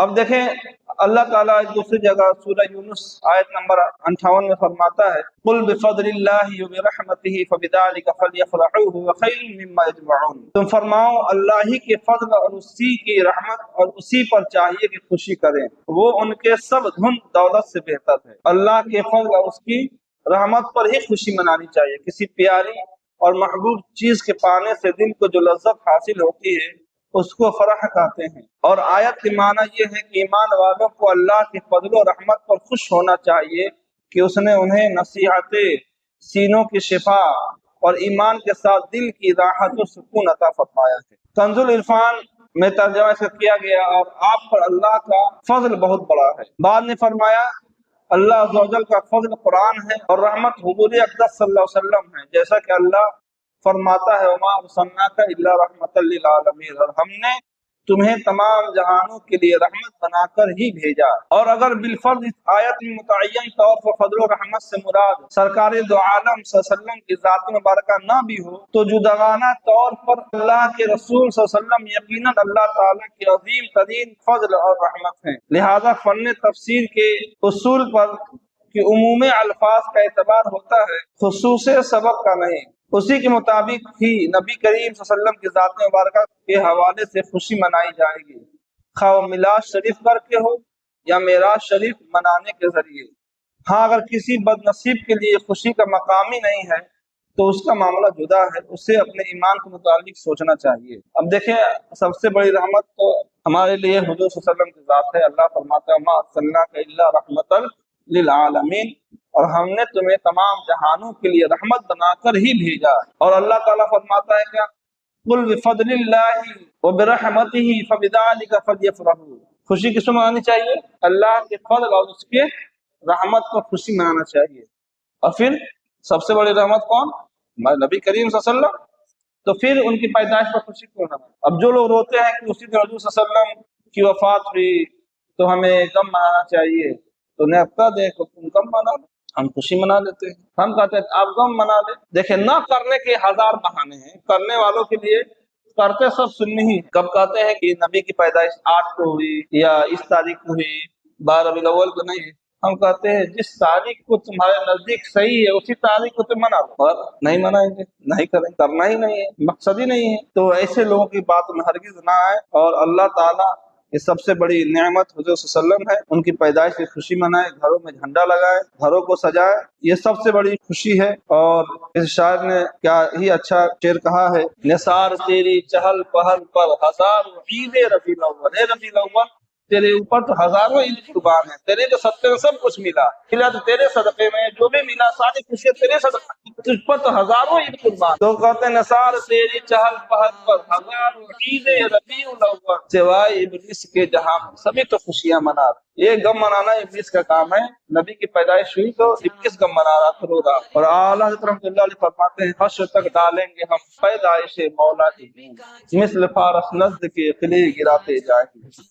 اب دیکھیں اللہ تعالیٰ ایک دوسری جگہ سورہ یونس آیت نمبر 58 میں فرماتا ہے قل بفضل اللہ وبرحمتہ فبذلک فلیفرحوا هو خیر مما یجمعون، تم فرماؤ اللہ ہی کے فضل اور اسی کی رحمت اور اسی پر چاہیے کہ خوشی کریں، وہ ان کے سب دھن دولت سے بہتر ہے۔ اللہ کے فضل اور اس کی رحمت پر ہی خوشی منانی چاہیے۔ کسی پیاری اور محبوب چیز کے پانے سے دل کو جو لذت حاصل ہوتی ہے اس کو فرح کہتے ہیں۔ اور آیت کے معنی یہ ہے کہ ایمان والوں کو اللہ کے فضل و رحمت پر خوش ہونا چاہیے کہ اس نے انہیں نصیحت، سینوں کی شفا اور ایمان کے ساتھ دل کی راحت و سکون عطا فرمایا ہے۔ کنز العرفان میں ترجمہ سے کیا گیا اور آپ پر اللہ کا فضل بہت بڑا ہے۔ بعد نے فرمایا اللہ عز و جل کا فضل قرآن ہے اور رحمت حضور اقدس صلی اللہ علیہ وسلم ہے، جیسا کہ اللہ فرماتا ہے وما ارسلناک الا رحمۃ للعالمین، اور ہم نے تمہیں تمام جہانوں کے لیے رحمت بنا کر ہی بھیجا۔ اور اگر بالفرض اس آیت میں متعین طور پر فضل و رحمت سے مراد سرکار دو عالم صلی اللہ علیہ وسلم کی ذات مبارکہ نہ بھی ہو تو جداگانہ طور پر اللہ کے رسول صلی اللہ علیہ وسلم یقیناً اللہ تعالیٰ کی عظیم ترین فضل اور رحمت ہیں۔ لہذا فن تفسیر کے اصول پر کہ عموم الفاظ کا اعتبار ہوتا ہے خصوص سبب کا نہیں، اسی کے مطابق ہی نبی کریم صلی اللہ علیہ وسلم کی ذات مبارکہ کے حوالے سے خوشی منائی جائے گی، خواہ وہ میلاد شریف کر کے ہو یا معراج شریف منانے کے ذریعے۔ ہاں اگر کسی بد نصیب کے لیے خوشی کا مقام ہی نہیں ہے تو اس کا معاملہ جدا ہے، اسے اپنے ایمان کے متعلق سوچنا چاہیے۔ اب دیکھیں سب سے بڑی رحمت تو ہمارے لیے حضور صلی اللہ علیہ وسلم کی ذات ہے۔ اللہ فرماتا ہے ما ارسلناک الا رحمۃ للعالمین، اور ہم نے تمہیں تمام جہانوں کے لیے رحمت بنا کر ہی بھیجا۔ اور اللہ تعالیٰ فرماتا ہے کیا قل بفضل اللہ وبرحمتہ فبذلک فلیفرحوا، خوشی کس میں منانی چاہیے؟ اللہ کے فضل اور اس کے رحمت کو خوشی منانا چاہیے۔ اور پھر سب سے بڑی رحمت کون؟ نبی کریم صلی اللہ علیہ وسلم، تو پھر ان کی پیدائش پر خوشی کیوں نہ؟ اب جو لوگ روتے ہیں کہ اسی دن حضور صلی اللہ علیہ وسلم کی وفات ہوئی تو ہمیں غم منانا چاہیے، تو نے اب دیکھو تم غم منا لو، ہم خوشی منا لیتے ہیں۔ ہم کہتے ہیں آپ غم منا لیں۔ دیکھیں نہ کرنے کے ہزار بہانے ہیں، کرنے والوں کے لیے کرتے سب سننی ہی۔ کب کہتے ہیں کہ نبی کی پیدائش 8 کو ہوئی یا اس تاریخ کو ہوئی، 12 ربیع الاول کو نہیں، ہم کہتے ہیں جس تاریخ کو تمہارے نزدیک صحیح ہے اسی تاریخ کو تم منا لو، اور نہیں منائیں گے، نہیں کریں، کرنا ہی نہیں ہے، مقصد ہی نہیں ہے۔ تو ایسے لوگوں کی بات میں ہرگز نہ آئے، اور اللہ تعالیٰ یہ سب سے بڑی نعمت حضور صلی اللہ علیہ وسلم ہے، ان کی پیدائش کی خوشی منائے، گھروں میں جھنڈا لگائے، گھروں کو سجائے، یہ سب سے بڑی خوشی ہے۔ اور اس شاعر نے کیا ہی اچھا شعر کہا ہے نثار تیری چہل پہل پر ہزار عید ربیع الاول، اے ربیع الاول تیرے اوپر تو ہزاروں عید قربان ہیں، تیرے تو صدقے میں سب کچھ ملا، ملا تو تیرے صدقے میں، جو بھی ملا ساری خوشیاں تیرے صدقے، تجھ پر تو ہزاروں عید قربان۔ تو کہتے ہیں نثار تیری چہل پہل پر ہزاروں عید ربیع الاول، سوائے ابلیس کے جہاں سبھی تو خوشیاں منا۔ یہ غم منانا ابلیس کا کام ہے، نبی کی پیدائش ہوئی تو ابلیس غم منا رہا تھا، رو رہا۔ اور اعلیٰ حضرت رحمۃ اللہ علیہ فرماتے ہیں حشر تک ڈالیں گے ہم پیدائش مولا کی، مثل فارس نزد کے قلعے گراتے جائیں گے۔